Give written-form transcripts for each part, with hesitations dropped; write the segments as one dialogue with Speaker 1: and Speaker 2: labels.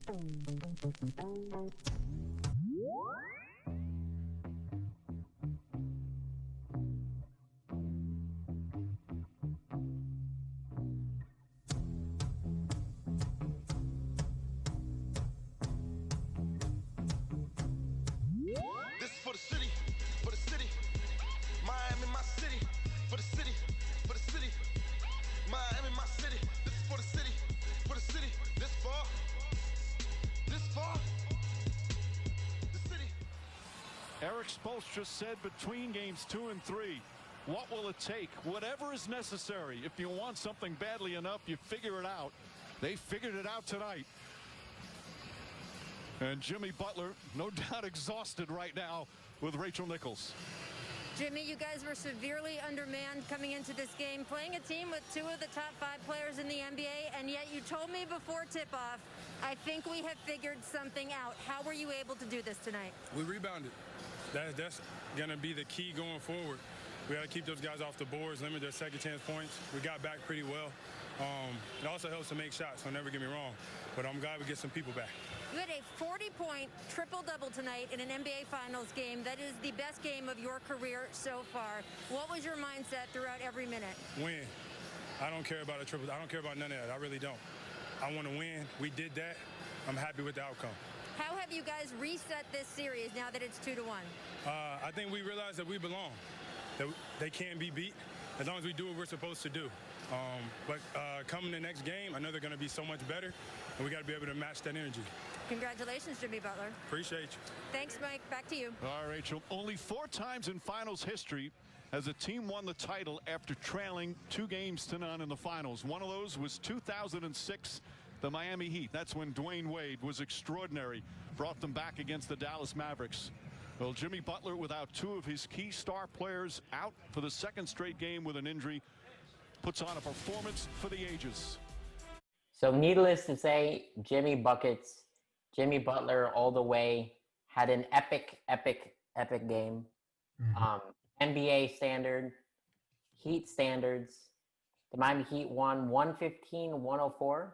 Speaker 1: This is for the city, Miami, my city, for the city, Miami, my city. This is for the city, this far, the city.
Speaker 2: Eric Spoelstra said between games 2 and 3, what will it take? Whatever is necessary. If you want something badly enough, you figure it out. They figured it out tonight. And Jimmy Butler, no doubt exhausted right now with Rachel Nichols.
Speaker 3: Jimmy, you guys were severely undermanned coming into this game, playing a team with 2 of the top 5 players in the NBA, and yet you told me before tip-off, I think we have figured something out. How were you able to do this tonight?
Speaker 4: We rebounded. That's going to be the key going forward. We got to keep those guys off the boards, limit their second chance points. We got back pretty well. It also helps to make shots, so never get me wrong. But I'm glad we get some people back.
Speaker 3: You had a 40-point triple-double tonight in an NBA Finals game. That is the best game of your career so far. What was your mindset throughout every minute?
Speaker 4: Win. I don't care about a triple. I don't care about none of that. I really don't. I want to win. We did that. I'm happy with the outcome.
Speaker 3: How have you guys reset this series now that it's 2-1?
Speaker 4: I think we realized that we belong, that they can't be beat as long as we do what we're supposed to do. But coming the next game, I know they're going to be so much better, and we got to be able to match that energy.
Speaker 3: Congratulations, Jimmy Butler.
Speaker 4: Appreciate you.
Speaker 3: Thanks, Mike. Back to you.
Speaker 2: All right, Rachel. Only 4 times in finals history has a team won the title after trailing 2 games to none in the finals. One of those was 2006, the Miami Heat. That's when Dwayne Wade was extraordinary, brought them back against the Dallas Mavericks. Well, Jimmy Butler, without 2 of his key star players out for the 2nd straight game with an injury, puts on a performance for the ages.
Speaker 5: So needless to say, Jimmy Butler all the way, had an epic game. NBA standard, Heat standards. The Miami Heat won 115-104,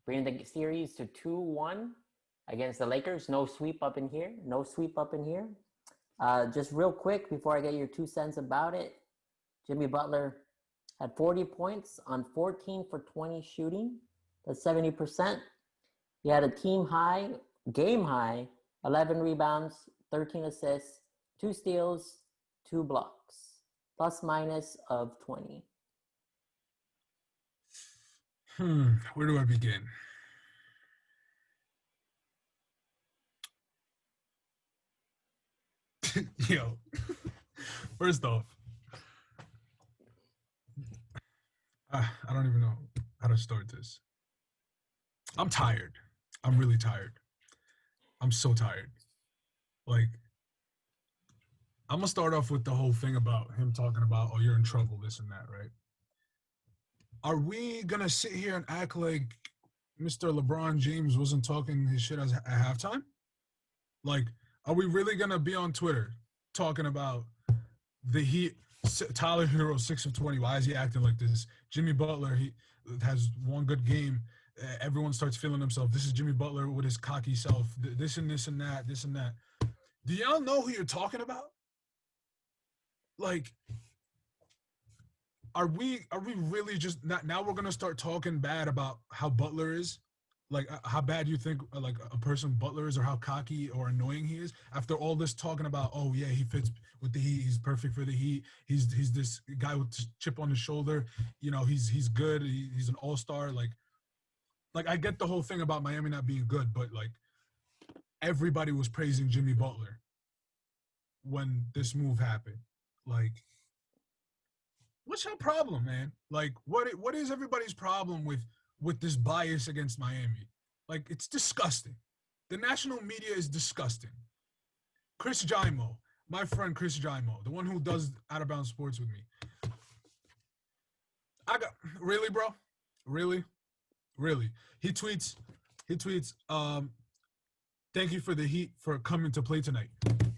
Speaker 5: bringing the series to 2-1 against the Lakers. No sweep up in here. Just real quick before I get your 2 cents about it, Jimmy Butler had 40 points on 14 for 20 shooting. That's 70%. He had a game high, 11 rebounds, 13 assists, 2 steals, 2 blocks, plus minus of 20.
Speaker 6: Where do I begin? Yo, first off, I don't even know how to start this. I'm tired. I'm really tired. I'm so tired. Like, I'm going to start off with the whole thing about him talking about, oh, you're in trouble, this and that, right? Are we going to sit here and act like Mr. LeBron James wasn't talking his shit at halftime? Like, are we really going to be on Twitter talking about the Heat, Tyler Hero, 6 of 20, why is he acting like this? Jimmy Butler, he has one good game. Everyone starts feeling himself. This is Jimmy Butler with his cocky self. This and this and that, this and that. Do y'all know who you're talking about? Like, are we really just now we're gonna start talking bad about how Butler is? Like, how bad you think like a person Butler is, or how cocky or annoying he is after all this talking about, oh yeah, he fits with the Heat, he's perfect for the Heat, he's this guy with chip on his shoulder, you know, he's good, he's an all-star. Like I get the whole thing about Miami not being good, but like everybody was praising Jimmy Butler when this move happened. Like, what's your problem, man? Like, what is everybody's problem with this bias against Miami? Like, it's disgusting. The national media is disgusting. Chris Jaimo, my friend Chris Jaimo, the one who does Out of Bounds Sports with me. Really, bro? Really? He tweets, thank you for the Heat for coming to play tonight.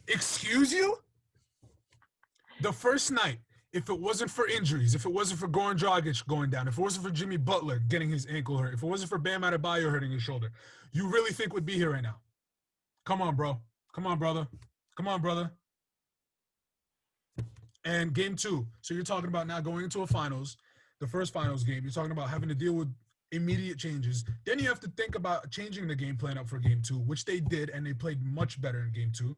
Speaker 6: Excuse you? The first night if it wasn't for injuries, if it wasn't for Goran Dragic going down, if it wasn't for Jimmy Butler getting his ankle hurt, if it wasn't for Bam Adebayo hurting his shoulder, you really think we'd be here right now? Come on, bro. Come on, brother. Come on, brother. And game 2. So you're talking about now going into a finals, the first finals game. You're talking about having to deal with immediate changes. Then you have to think about changing the game plan up for game 2, which they did, and they played much better in game 2.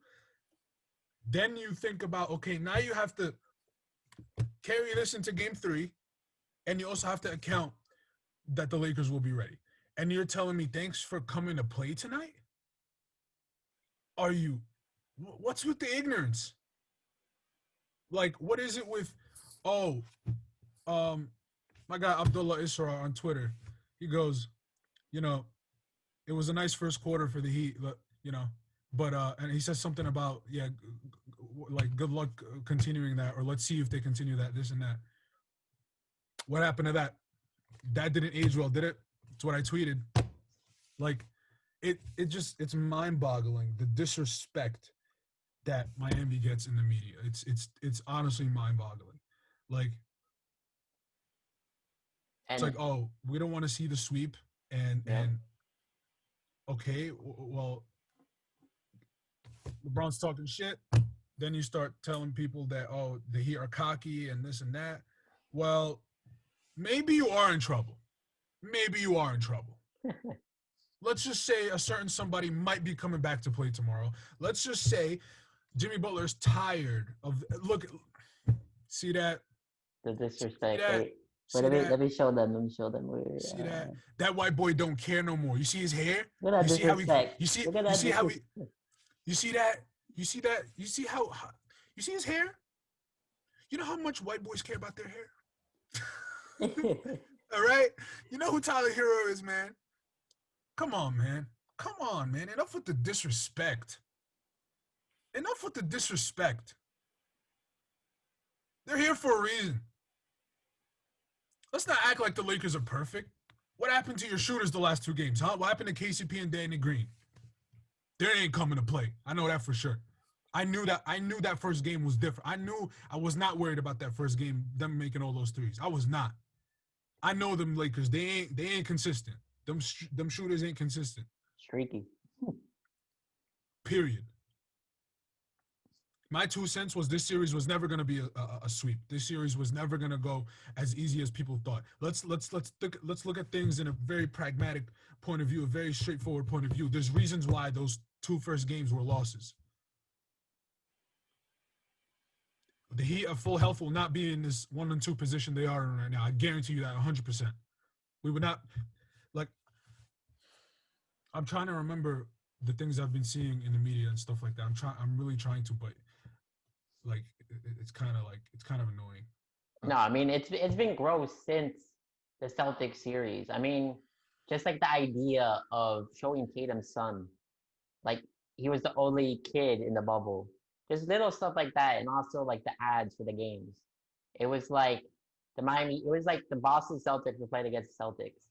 Speaker 6: Then you think about, okay, now you have to carry this into game 3, and you also have to account that the Lakers will be ready. And you're telling me, thanks for coming to play tonight? What's with the ignorance? Like, what is it with, my guy Abdullah Isra on Twitter, he goes, it was a nice first quarter for the Heat, but and he says something about, like, good luck continuing that, or let's see if they continue that, this and that. What happened to that? That didn't age well, did it? It's what I tweeted. Like, it's mind-boggling, the disrespect that Miami gets in the media. It's honestly mind-boggling. Like, it's like, oh, we don't want to see the sweep, and okay, well, LeBron's talking shit. Then you start telling people that, oh, the Heat are cocky and this and that. Well, maybe you are in trouble. Maybe you are in trouble. Let's just say a certain somebody might be coming back to play tomorrow. Let's just say Jimmy Butler's tired of – look, see that?
Speaker 5: The disrespect.
Speaker 6: Let
Speaker 5: me show them. Let me show them.
Speaker 6: See that? That white boy don't care no more. You see his hair?
Speaker 5: Look at that disrespect.
Speaker 6: You see that? You see that? You see how you see his hair? You know how much white boys care about their hair? All right? You know who Tyler Hero is, man. Come on, man. Come on, man. Enough with the disrespect. Enough with the disrespect. They're here for a reason. Let's not act like the Lakers are perfect. What happened to your shooters the last 2 games, huh? What happened to KCP and Danny Green? They ain't coming to play. I know that for sure. I knew that first game was different. I was not worried about that first game, them making all those threes. I was not. I know them Lakers. They ain't consistent. Them shooters ain't consistent.
Speaker 5: Streaky.
Speaker 6: Period. My 2 cents was this series was never going to be a sweep. This series was never going to go as easy as people thought. Let's look at things in a very pragmatic point of view, a very straightforward point of view. There's reasons why those 2 first games were losses. The Heat at full health will not be in this 1 and 2 position they are in right now. I guarantee you that 100%. We would not, like, I'm trying to remember the things I've been seeing in the media and stuff like that. I'm really trying to, but like it's kind of annoying.
Speaker 5: No, I mean it's been gross since the Celtics series. I mean, just like the idea of showing Tatum's son, like he was the only kid in the bubble. Just little stuff like that, and also like the ads for the games. It was like it was like the Boston Celtics were playing against the Celtics,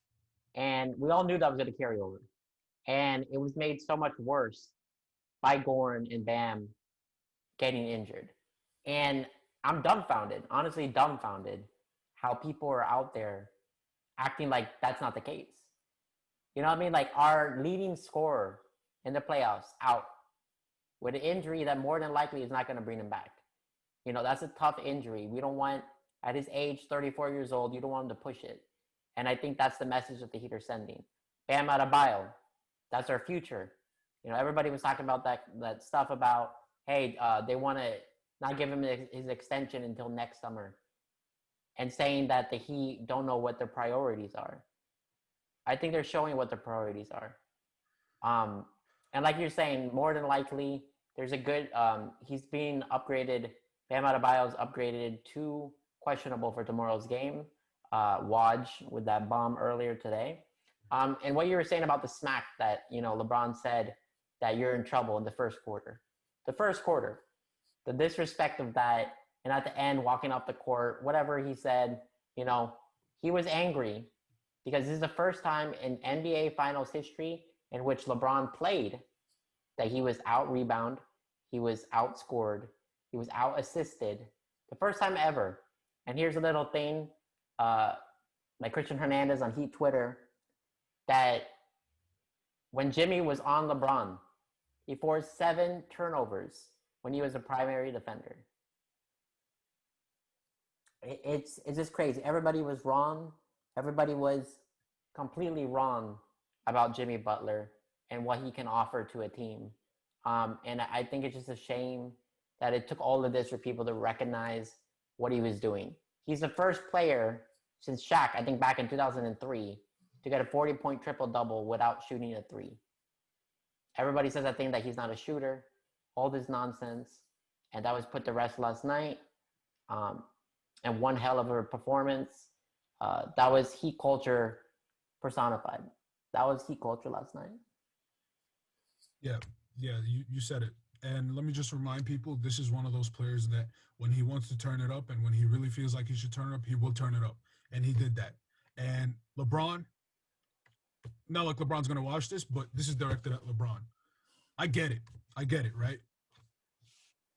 Speaker 5: and we all knew that was going to carry over. And it was made so much worse by Goran and Bam getting injured. And I'm dumbfounded, honestly dumbfounded, how people are out there acting like that's not the case. You know what I mean? Like our leading scorer in the playoffs out with an injury that more than likely is not going to bring him back. You know, that's a tough injury. We don't want, at his age, 34 years old, you don't want him to push it. And I think that's the message that the Heat are sending. Bam Adebayo, that's our future. You know, everybody was talking about that stuff about, hey, they want to not give him his extension until next summer, and saying that the Heat don't know what their priorities are. I think they're showing what their priorities are. And like you're saying, more than likely, there's a good, he's being upgraded. Bam Adebayo's upgraded to questionable for tomorrow's game. Waj with that bomb earlier today. And what you were saying about the smack that, you know, LeBron said that you're in trouble in the first quarter. The first quarter, the disrespect of that, and at the end, walking off the court, whatever he said, you know, he was angry because this is the first time in NBA Finals history in which LeBron played that he was out-rebound, he was outscored, he was out-assisted. The first time ever And here's a little thing, like Christian Hernandez on Heat Twitter, that when Jimmy was on LeBron, he forced 7 turnovers when he was a primary defender. It's just crazy. Everybody was wrong. Everybody was completely wrong about Jimmy Butler and what he can offer to a team. And I think it's just a shame that it took all of this for people to recognize what he was doing. He's the first player since Shaq, I think back in 2003, to get a 40-point triple-double without shooting a 3. Everybody says, I think, that he's not a shooter, all this nonsense. And that was put to rest last night. And one hell of a performance. That was Heat culture personified. That was Heat culture last night.
Speaker 6: Yeah, you said it. And let me just remind people, this is one of those players that when he wants to turn it up and when he really feels like he should turn it up, he will turn it up. And he did that. And LeBron, not like LeBron's going to watch this, but this is directed at LeBron. I get it, right?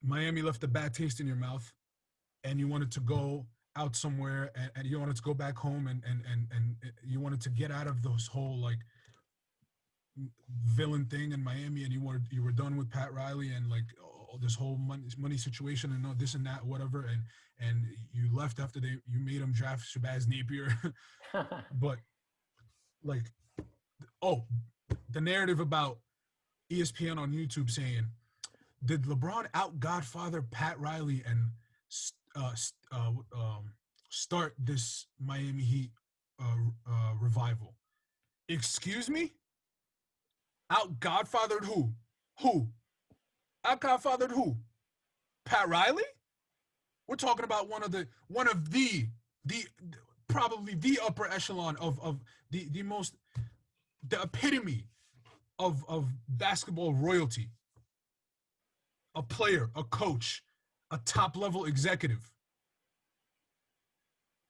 Speaker 6: Miami left a bad taste in your mouth and you wanted to go out somewhere and you wanted to go back home and you wanted to get out of this whole like villain thing in Miami, and you were done with Pat Riley and like this whole money situation and all this and that, whatever, and you left after you made him draft Shabazz Napier. But like, the narrative about ESPN on YouTube saying, did LeBron out Godfather Pat Riley and start this Miami Heat revival? Excuse me? Out Godfathered who? Who? Out Godfathered who? Pat Riley? We're talking about one of the probably the upper echelon of the epitome of basketball royalty. A player, a coach, a top level executive.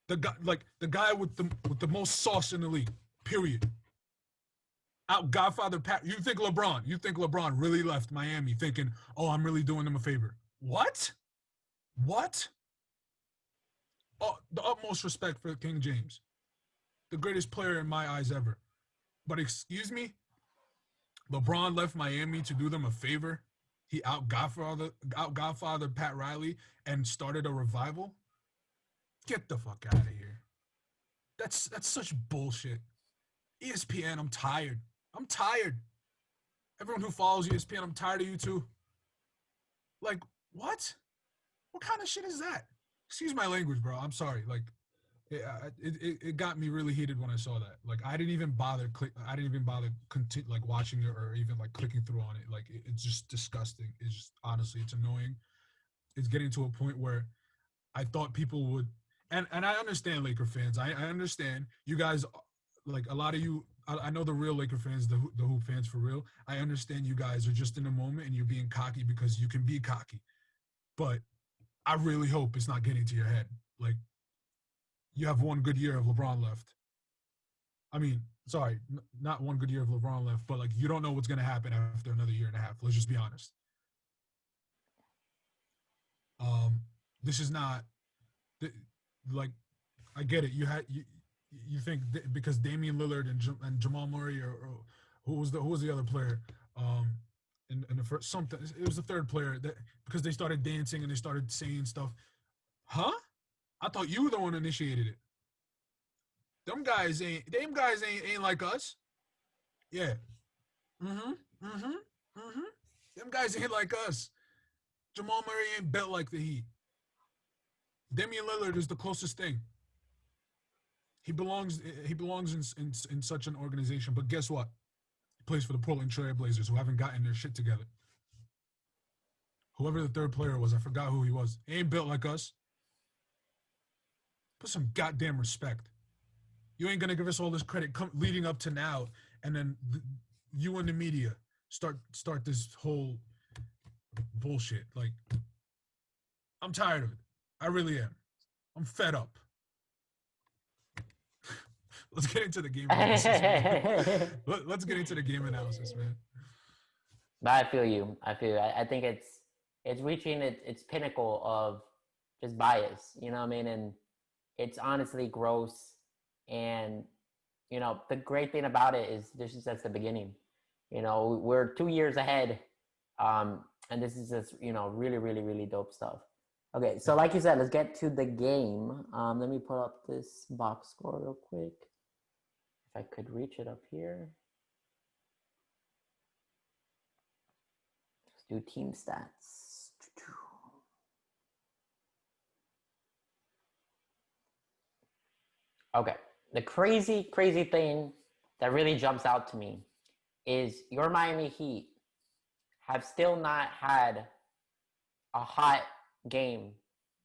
Speaker 6: The guy with the most sauce in the league. Period. Out Godfather Pat. You think LeBron really left Miami thinking, oh, I'm really doing them a favor? What? Oh, the utmost respect for King James, the greatest player in my eyes ever. But excuse me, LeBron left Miami to do them a favor. He out Godfather Pat Riley and started a revival. Get the fuck out of here. That's such bullshit. ESPN, I'm tired. Everyone who follows ESPN, I'm tired of you too. Like, what? What kind of shit is that? Excuse my language, bro. I'm sorry. Like, it got me really heated when I saw that. Like, I didn't even bother watching it or even like clicking through on it. Like, it's just disgusting. It's just, honestly, it's annoying. It's getting to a point where I thought people would, and I understand Laker fans. I understand you guys, like a lot of you. I know the real Laker fans, the hoop fans for real. I understand you guys are just in a moment and you're being cocky because you can be cocky. But I really hope it's not getting to your head. Like, you have one good year of LeBron left. I mean, sorry, not one good year of LeBron left, but like, you don't know what's going to happen after another year and a half. Let's just be honest. This is not like, I get it. You think because Damian Lillard and Jamal Murray or who was the other player in the first, something, it was the third player, that because they started dancing and they started saying stuff. Huh? I thought you were the one who initiated it. Them guys ain't like us. Yeah. Them guys ain't like us. Jamal Murray ain't built like the Heat. Damian Lillard is the closest thing. He belongs in such an organization. But guess what? He plays for the Portland Trail Blazers, who haven't gotten their shit together. Whoever the third player was, I forgot who he was. He ain't built like us. Put some goddamn respect. You ain't gonna give us all this credit leading up to now, and then you and the media start this whole bullshit. Like, I'm tired of it. I really am. I'm fed up. Let's get into the game analysis, man. Let's get into the game analysis, man.
Speaker 5: But I feel you. I think it's reaching its pinnacle of just bias. You know what I mean? And It's honestly gross. And, you know, the great thing about it is this is just the beginning. You know, we're 2 years ahead. And this is just, you know, really, really, really dope stuff. Okay, so like you said, let's get to the game. Let me pull up this box score real quick. If I could reach it up here. Let's do team stats. Okay, the crazy, crazy thing that really jumps out to me is your Miami Heat have still not had a hot game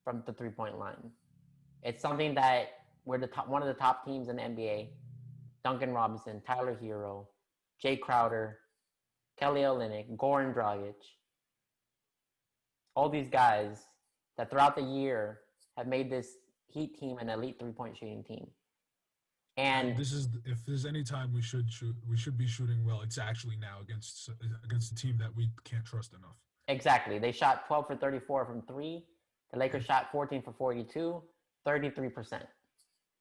Speaker 5: from the three-point line. It's something that we're one of the top teams in the NBA. Duncan Robinson, Tyler Hero, Jay Crowder, Kelly Olynyk, Goran Dragic. All these guys that throughout the year have made this Heat team an elite three-point shooting team. And
Speaker 6: this is, if there's any time we should shoot, we should be shooting well. It's actually now against a team that we can't trust enough.
Speaker 5: Exactly. They shot 12 for 34 from three. The Lakers shot 14 for 42, 33%.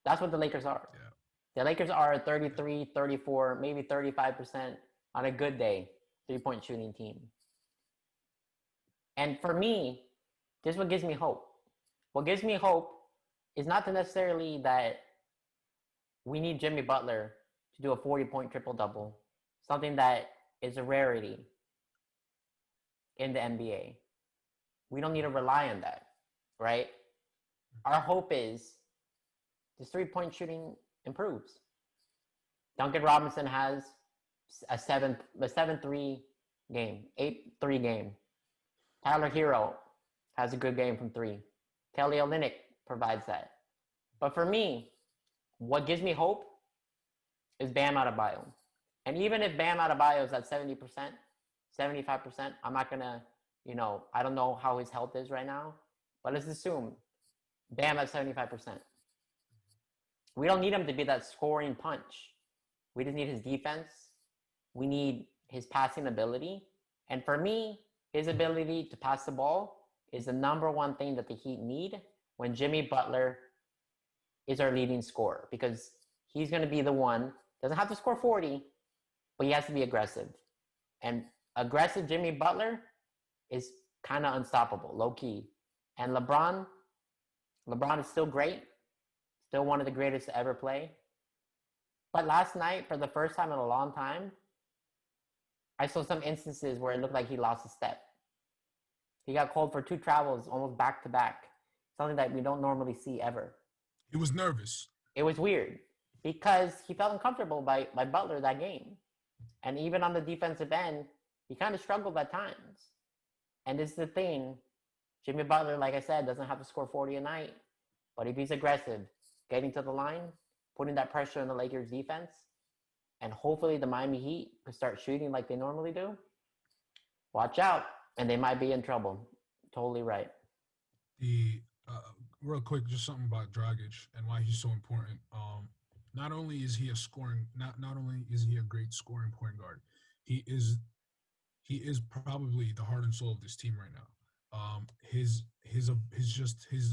Speaker 5: That's what the Lakers are.
Speaker 6: Yeah.
Speaker 5: The Lakers are a 33, 34, maybe 35% on a good day, three-point shooting team. And for me, this is what gives me hope. What gives me hope is not necessarily that we need Jimmy Butler to do a 40-point triple-double, something that is a rarity in the NBA. We don't need to rely on that, right? Our hope is this three-point shooting improves. Duncan Robinson has a 7-3 game, 8-3 game. Tyler Hero has a good game from three. Kelly Olynyk provides that. But for me, what gives me hope is Bam Adebayo. And even if Bam Adebayo is at 70%, 75%, I'm not going to, you know, I don't know how his health is right now, but let's assume Bam at 75%. We don't need him to be that scoring punch. We just need his defense. We need his passing ability. And for me, his ability to pass the ball is the number one thing that the Heat need when Jimmy Butler is our leading scorer, because he's going to be the one, doesn't have to score 40, but he has to be aggressive. And aggressive Jimmy Butler is kind of unstoppable, low key. And LeBron is still great, still one of the greatest to ever play. But last night, for the first time in a long time, I saw some instances where it looked like he lost a step. He got called for 2 travels almost back to back, something that we don't normally see ever.
Speaker 6: He was nervous.
Speaker 5: It was weird because he felt uncomfortable by Butler that game. And even on the defensive end, he kind of struggled at times. And this is the thing. Jimmy Butler, like I said, doesn't have to score 40 a night. But if he's aggressive, getting to the line, putting that pressure on the Lakers defense, and hopefully the Miami Heat could start shooting like they normally do, watch out. And they might be in trouble. Totally right.
Speaker 6: Real quick, just something about Dragic and why he's so important. Not only is he not only is he a great scoring point guard, he is probably the heart and soul of this team right now. His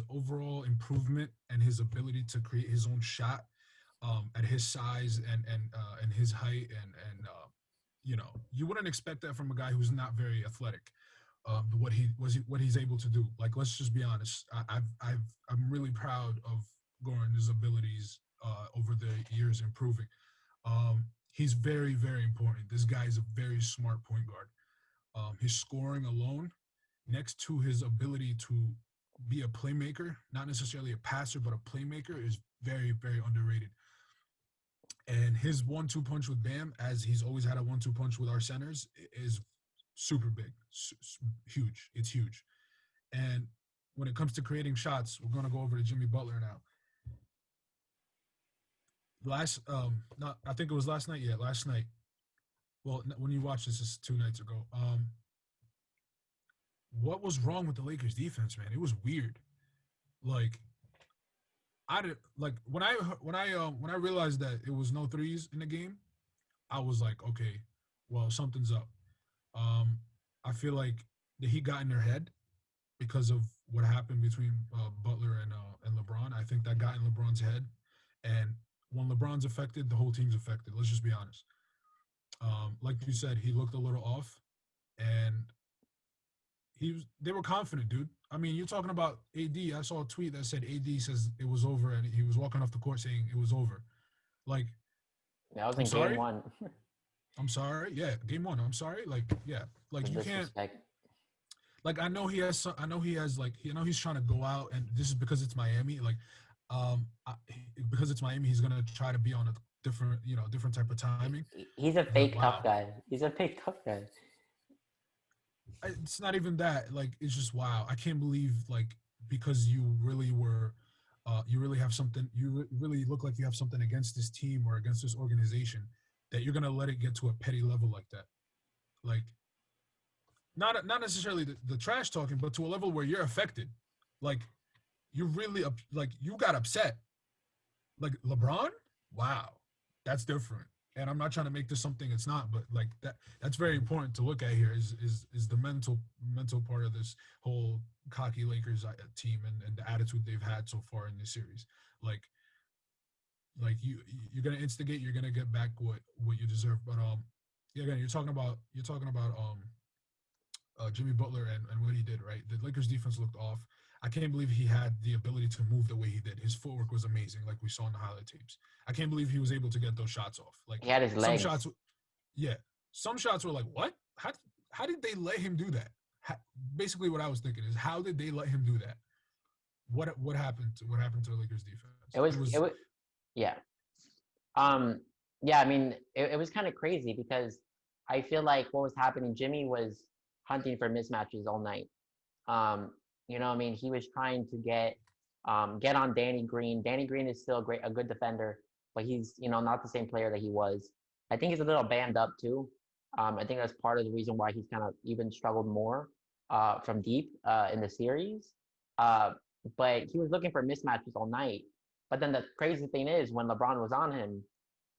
Speaker 6: overall improvement and his ability to create his own shot at his size and his height and you know, you wouldn't expect that from a guy who's not very athletic. What he's able to do. Like, let's just be honest. I'm really proud of Goran's abilities over the years improving. He's very, very important. This guy is a very smart point guard. His scoring alone, next to his ability to be a playmaker, not necessarily a passer, but a playmaker, is very, very underrated. And his 1-2 punch with Bam, as he's always had a 1-2 punch with our centers, is super big, huge. It's huge. And when it comes to creating shots, we're going to go over to Jimmy Butler now. I think it was last night. Yeah, last night. Well, when you watch this, it's 2 nights ago. What was wrong with the Lakers defense, man? It was weird. Like, when I realized that it was no threes in the game, I was like, okay, well, something's up. I feel like the Heat got in their head because of what happened between Butler and LeBron. I think that got in LeBron's head, and when LeBron's affected, the whole team's affected. Let's just be honest. Like you said, he looked a little off, and they were confident, dude. I mean, you're talking about AD. I saw a tweet that said AD says it was over, and he was walking off the court saying it was over. Like,
Speaker 5: That was
Speaker 6: I'm
Speaker 5: in
Speaker 6: sorry?
Speaker 5: game one.
Speaker 6: I'm sorry. Yeah, game one. I'm sorry. Like, yeah, like you can't.
Speaker 5: Disrespect.
Speaker 6: Like, I know he has. I know he has. Like, he's trying to go out, and this is because it's Miami. Like, because it's Miami, he's gonna try to be on a different, different type of timing.
Speaker 5: He's a fake
Speaker 6: wow.
Speaker 5: tough guy. He's a fake tough guy.
Speaker 6: It's not even that. Like, it's just wow. I can't believe, like, because you really were, you really have something. You really look like you have something against this team or against this organization, that you're gonna let it get to a petty level like that. Like, not necessarily the trash talking, but to a level where you're affected. Like, you really like you got upset. Like, LeBron, wow, that's different. And I'm not trying to make this something it's not, but like that's very important to look at here is the mental part of this whole cocky Lakers team and the attitude they've had so far in this series. Like you're gonna instigate, you're gonna get back what you deserve. But yeah, again, you're talking about Jimmy Butler and what he did, right? The Lakers defense looked off. I can't believe he had the ability to move the way he did. His footwork was amazing, like we saw in the highlight tapes. I can't believe he was able to get those shots off. Like,
Speaker 5: He had his legs.
Speaker 6: Some shots were like, what? How did they let him do that? Basically, what I was thinking is, how did they let him do that? What happened to the Lakers defense?
Speaker 5: It was yeah. Yeah, I mean, it was kind of crazy because I feel like what was happening, Jimmy was hunting for mismatches all night. You know what I mean? He was trying to get on Danny Green. Danny Green is still a good defender, but he's, not the same player that he was. I think he's a little banged up too. I think that's part of the reason why he's kind of even struggled more from deep in the series. But he was looking for mismatches all night. But then the crazy thing is, when LeBron was on him,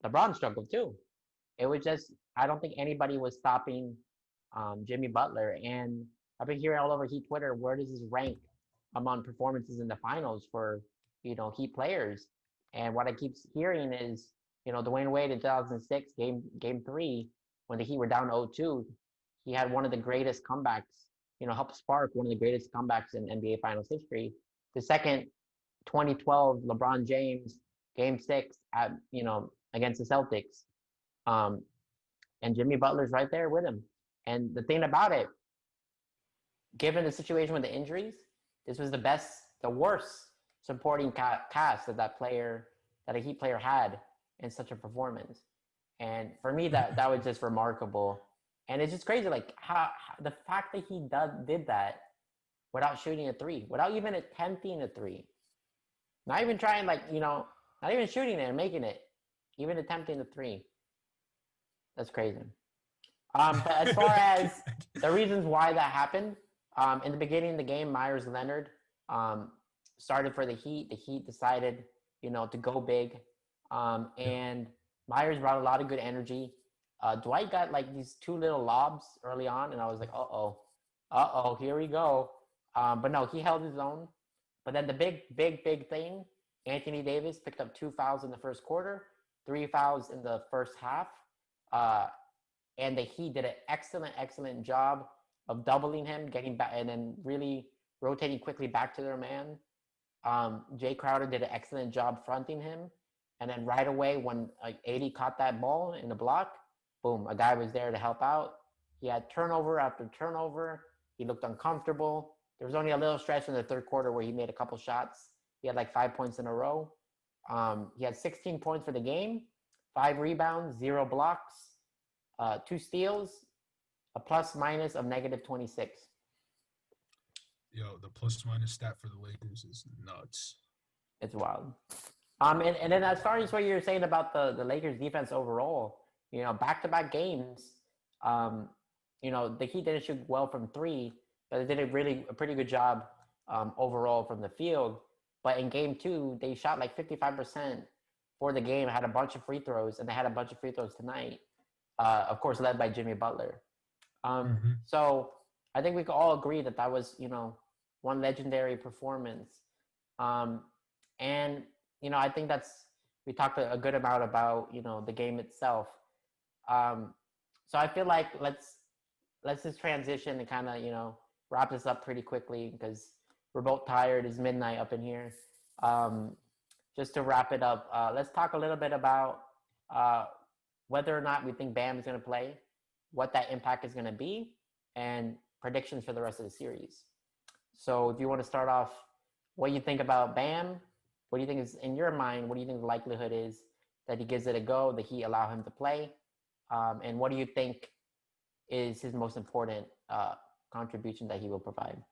Speaker 5: LeBron struggled too. It was just, I don't think anybody was stopping Jimmy Butler. And I've been hearing all over Heat Twitter, where does this rank among performances in the finals for, Heat players? And what I keep hearing is, Dwayne Wade in 2006, game 3, when the Heat were down 0-2, he had one of the greatest comebacks, helped spark one of the greatest comebacks in NBA Finals history. The second, 2012, LeBron James, game 6 at, against the Celtics. And Jimmy Butler's right there with him. And the thing about it, given the situation with the injuries, this was the worst supporting cast that a Heat player had in such a performance. And for me, that was just remarkable. And it's just crazy, like how the fact that he did that without shooting a 3, without even attempting a 3, not even trying, not even shooting it and making it, even attempting a 3. That's crazy. But as far as the reasons why that happened, in the beginning of the game, Myers Leonard started for the Heat. The Heat decided, to go big. And Myers brought a lot of good energy. Dwight got like these 2 little lobs early on, and I was like, uh-oh, here we go. But no, he held his own. But then the big thing, Anthony Davis picked up 2 fouls in the first quarter, 3 fouls in the first half. And the Heat did an excellent job of doubling him, getting back, and then really rotating quickly back to their man. Jay Crowder did an excellent job fronting him. And then right away, when AD caught that ball in the block, boom, a guy was there to help out. He had turnover after turnover. He looked uncomfortable. There was only a little stretch in the third quarter where he made a couple shots. He had like 5 points in a row. He had 16 points for the game, 5 rebounds, 0 blocks, 2 steals, a plus-minus of -26.
Speaker 6: Yo, the plus-minus stat for the Lakers is nuts.
Speaker 5: It's wild. And then as far as what you're saying about the Lakers defense overall, back-to-back games, the Heat didn't shoot well from 3, but they did a pretty good job overall from the field. But in game 2, they shot like 55% for the game, had a bunch of free throws, and they had a bunch of free throws tonight, of course, led by Jimmy Butler. So I think we could all agree that was, one legendary performance. And, I think we talked a good amount about, the game itself. So I feel like let's just transition and kind of, wrap this up pretty quickly because we're both tired. It's midnight up in here. Just to wrap it up, let's talk a little bit about whether or not we think Bam is going to play, what that impact is going to be, and predictions for the rest of the series. So do you want to start off what you think about Bam? What do you think is in your mind? What do you think the likelihood is that he gives it a go, that he allow him to play? And what do you think is his most important contribution that he will provide?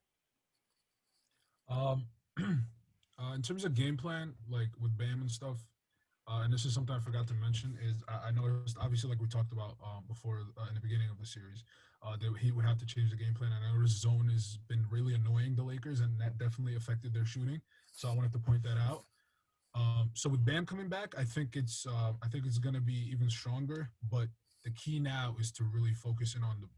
Speaker 6: In terms of game plan, like with Bam and stuff, and this is something I forgot to mention, is I noticed, obviously, like we talked about before in the beginning of the series, that he would have to change the game plan. And I noticed zone has been really annoying the Lakers, and that definitely affected their shooting. So I wanted to point that out. So with Bam coming back, I think it's going to be even stronger. But the key now is to really focus in on the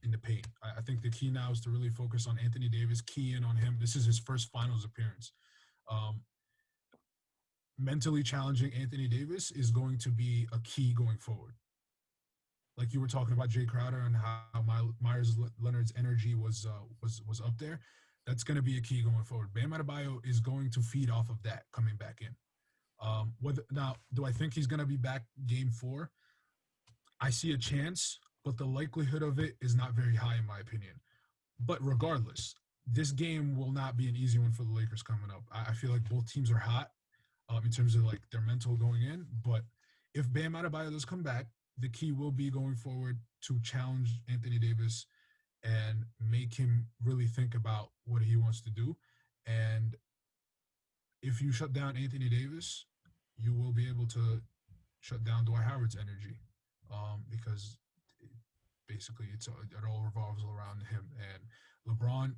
Speaker 6: in the paint. I think the key now is to really focus on Anthony Davis, key in on him. This is his first finals appearance. Mentally challenging Anthony Davis is going to be a key going forward. Like you were talking about Jay Crowder and how Myers Leonard's energy was up there. That's going to be a key going forward. Bam Adebayo is going to feed off of that coming back in. Now, do I think he's going to be back game 4? I see a chance, but the likelihood of it is not very high in my opinion. But regardless, this game will not be an easy one for the Lakers coming up. I feel like both teams are hot in terms of like their mental going in. But if Bam Adebayo does come back, the key will be going forward to challenge Anthony Davis and make him really think about what he wants to do. And if you shut down Anthony Davis, you will be able to shut down Dwight Howard's energy because basically it all revolves around him. And LeBron,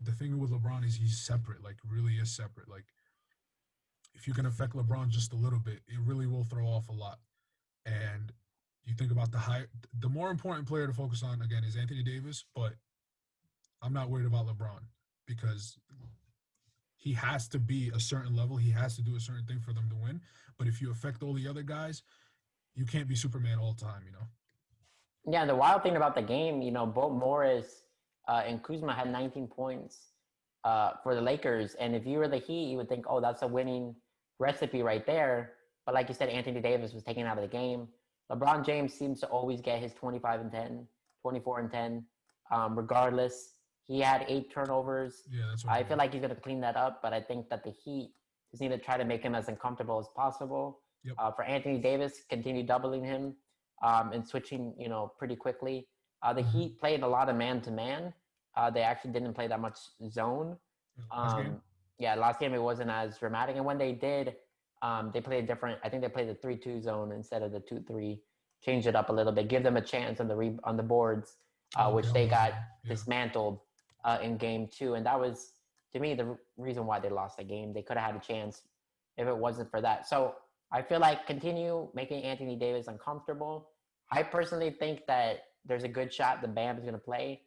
Speaker 6: the thing with LeBron is he's separate, like really is separate. Like if you can affect LeBron just a little bit, it really will throw off a lot. And you think about the more important player to focus on, again, is Anthony Davis, but I'm not worried about LeBron because he has to be a certain level. He has to do a certain thing for them to win. But if you affect all the other guys, you can't be Superman all the time,
Speaker 5: Yeah, the wild thing about the game, both Morris and Kuzma had 19 points for the Lakers. And if you were the Heat, you would think, oh, that's a winning recipe right there. But like you said, Anthony Davis was taken out of the game. LeBron James seems to always get his 25 and 10, 24 and 10, regardless. He had 8 turnovers.
Speaker 6: Yeah, that's what
Speaker 5: I feel like he's going to clean that up, but I think that the Heat just need to try to make him as uncomfortable as possible.
Speaker 6: Yep.
Speaker 5: For Anthony Davis, continue doubling him and switching, pretty quickly. The Heat played a lot of man-to-man. They actually didn't play that much zone. Last game it wasn't as dramatic. And when they did, they played different. I think they played the 3-2 zone instead of the 2-3. Change it up a little bit. Give them a chance on the boards, which they got dismantled in game 2. And that was, to me, the reason why they lost the game. They could have had a chance if it wasn't for that. So I feel like continue making Anthony Davis uncomfortable. I personally think that there's a good shot that Bam is going to play.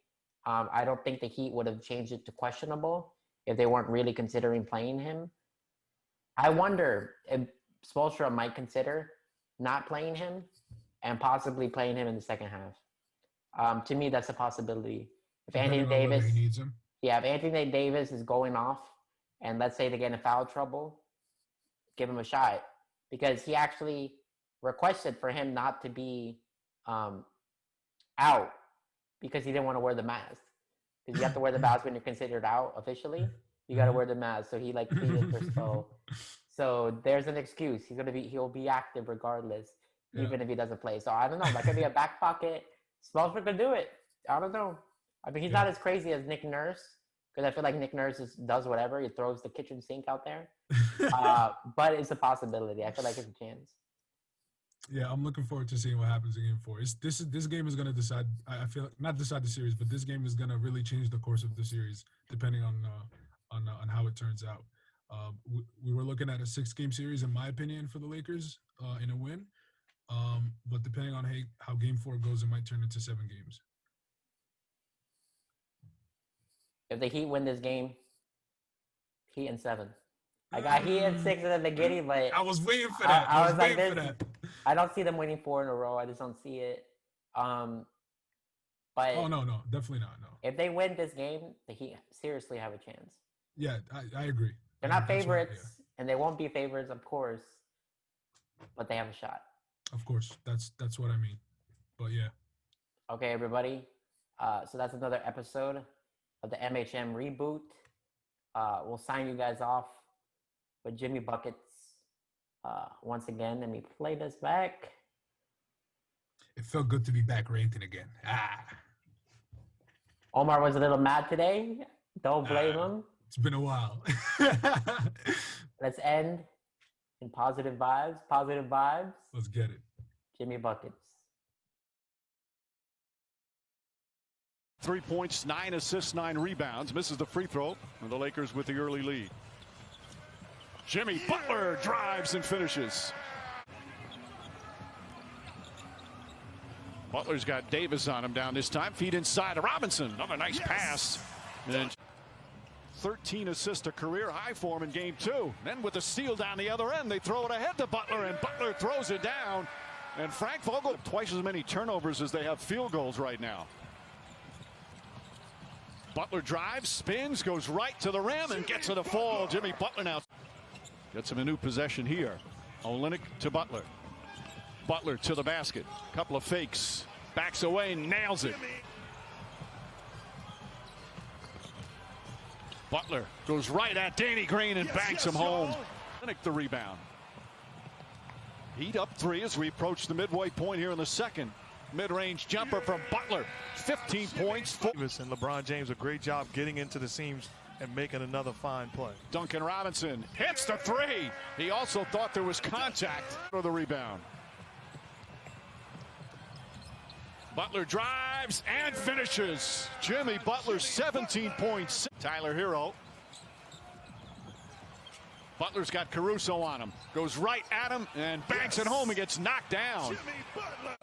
Speaker 5: I don't think the Heat would have changed it to questionable if they weren't really considering playing him. I wonder if Spoelstra might consider not playing him and possibly playing him in the second half. To me, that's a possibility. If Anthony Davis, if Anthony Davis is going off, and let's say they get in foul trouble, give him a shot, because he actually requested for him not to be out because he didn't want to wear the mask. Because you have to wear the mask when you're considered out officially. You got to wear the mask. So he pleaded for Spo. So there's an excuse. He'll be active regardless, even if he doesn't play. So I don't know. That could be a back pocket. Spoelstra could do it. I don't know. I mean, he's not as crazy as Nick Nurse, because I feel like Nick Nurse does whatever. He throws the kitchen sink out there. But it's a possibility. I feel like it's a chance.
Speaker 6: Yeah, I'm looking forward to seeing what happens in Game 4. This game is going to decide. I feel not decide the series, but this game is going to really change the course of the series, depending on how it turns out. We were looking at a 6-game series, in my opinion, for the Lakers in a win. But depending on how Game 4 goes, it might turn into 7 games.
Speaker 5: If the Heat win this game, Heat in 7. I got Heat in 6 at the beginning, but
Speaker 6: I was waiting for that. I was waiting for that.
Speaker 5: I don't see them winning 4 in a row. I just don't see it. But
Speaker 6: oh no, definitely not. No.
Speaker 5: If they win this game, the Heat seriously have a chance.
Speaker 6: Yeah, I agree.
Speaker 5: They're not favorites, and they won't be favorites, of course. But they have a shot.
Speaker 6: Of course, that's what I mean. But yeah.
Speaker 5: Okay, everybody. So that's another episode of the MHM Reboot. We'll sign you guys off with Jimmy Buckets. Once again, let me play this back.
Speaker 6: It felt good to be back ranting again.
Speaker 5: Omar was a little mad today. Don't blame him.
Speaker 6: It's been a while.
Speaker 5: Let's end in positive vibes. Positive vibes.
Speaker 6: Let's get it.
Speaker 5: Jimmy Buckets.
Speaker 2: 3 points, 9 assists, 9 rebounds. Misses the free throw. And the Lakers with the early lead. Jimmy Butler drives and finishes. Butler's got Davis on him down this time. Feed inside to Robinson. Another nice pass. And 13 assists, a career high for him in game 2. Then with the steal down the other end, they throw it ahead to Butler, and Butler throws it down. And Frank Vogel, twice as many turnovers as they have field goals right now. Butler drives, spins, goes right to the rim, and gets it a fall. Jimmy Butler now gets him a new possession here. Olynyk to Butler. Butler to the basket. Couple of fakes. Backs away, nails it. Butler goes right at Danny Green and banks him home. Olynyk the rebound. Heat up 3 as we approach the midway point here in the second. Mid-range jumper from Butler. 15 points.
Speaker 7: Davis and LeBron James, a great job getting into the seams and making another fine play.
Speaker 2: Duncan Robinson hits the 3. He also thought there was contact for the rebound. Butler drives and finishes. Jimmy Butler 17 points. Tyler Hero. Butler's got Caruso on him. Goes right at him and banks it home and gets knocked down.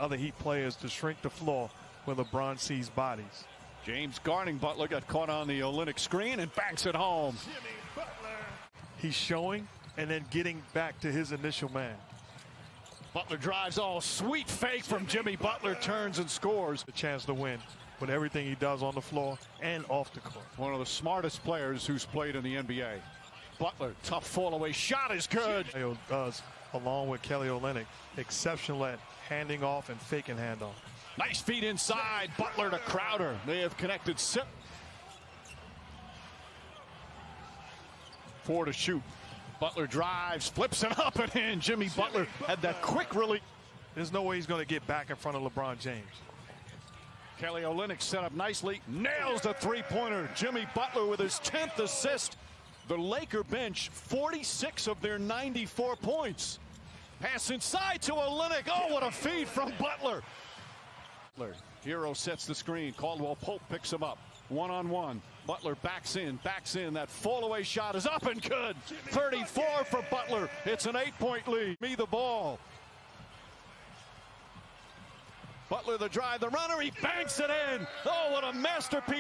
Speaker 7: Other Heat players to shrink the floor where LeBron sees bodies.
Speaker 2: James guarding Butler got caught on the Olynyk screen and banks it home.
Speaker 7: He's showing and then getting back to his initial man.
Speaker 2: Butler drives, all sweet fake from Jimmy Butler, turns and scores.
Speaker 7: A chance to win with everything he does on the floor and off the court.
Speaker 2: One of the smartest players who's played in the NBA. Butler, tough fall away shot is good.
Speaker 7: Does, along with Kelly Olynyk, exceptional at handing off and faking handoff.
Speaker 2: Nice feed inside. Butler to Crowder. They have connected. 4 to shoot. Butler drives, flips it up and in. Jimmy Butler had that quick release.
Speaker 7: There's no way he's going to get back in front of LeBron James.
Speaker 2: Kelly Olynyk set up nicely. Nails the three-pointer. Jimmy Butler with his 10th assist. The Laker bench, 46 of their 94 points. Pass inside to Olynyk. Oh, what a feed from Butler. Hero sets the screen. Caldwell Pope picks him up. One-on-one. Butler backs in. That fall-away shot is up and good. 34 for Butler. It's an 8-point lead. Me the ball. Butler the drive, the runner. He banks it in. Oh, what a masterpiece.